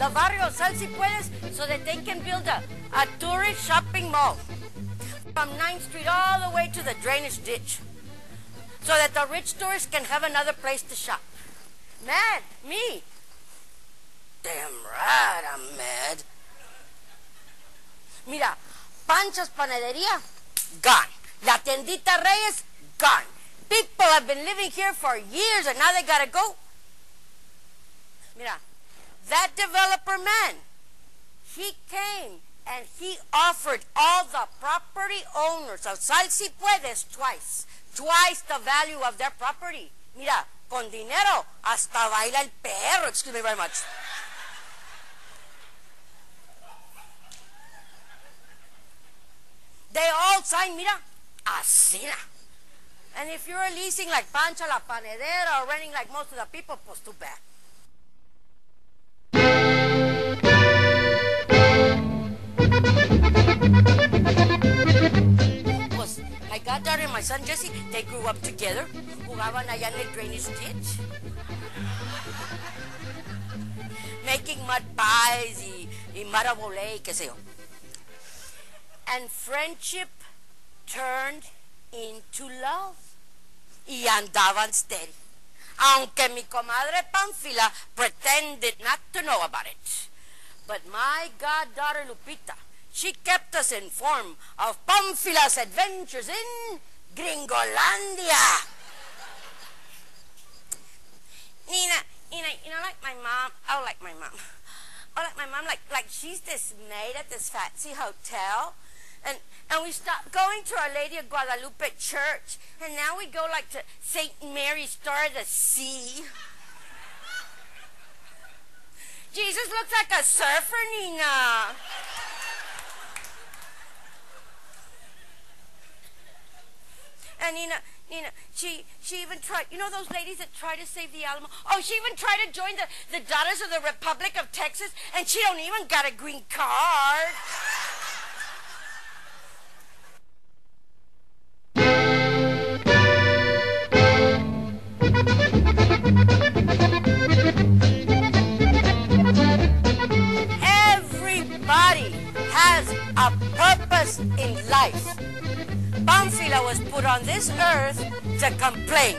El Barrio Sal Si Puedes so that they can build a tourist shopping mall from 9th Street all the way to the drainage ditch so that the rich tourists can have another place to shop. Mad? Me? Damn right I'm mad. Mira, Pancho's Panaderia, gone. La Tiendita Reyes, gone. People have been living here for years and now they gotta go. Mira, that developer man, he came and he offered all the property owners of Sal Si Puedes twice the value of their property. Mira, con dinero, hasta baila el perro, excuse me very much. They all signed, mira, así. And if you're leasing like Pancha la Panadera or renting like most of the people, pues too bad. Pues my goddaughter and my son Jesse, they grew up together. Jugaban allá en el drainage ditch. Making mud pies y marabole y qué sé yo. And friendship turned into love. Y andaban steady. Aunque mi comadre Pánfila pretended not to know about it. But my goddaughter Lupita, she kept us informed of Pánfila's adventures in Gringolandia. Nina, like my mom, like my mom, like she's this maid at this fancy hotel. And we stopped going to Our Lady of Guadalupe Church, and now we go like to St. Mary's Star of the Sea. Jesus looks like a surfer, Nina. And Nina, she even tried, you know those ladies that try to save the Alamo? Oh, she even tried to join the Daughters of the Republic of Texas, and she don't even got a green card. Everybody has a purpose in life. Pánfila was put on this earth to complain.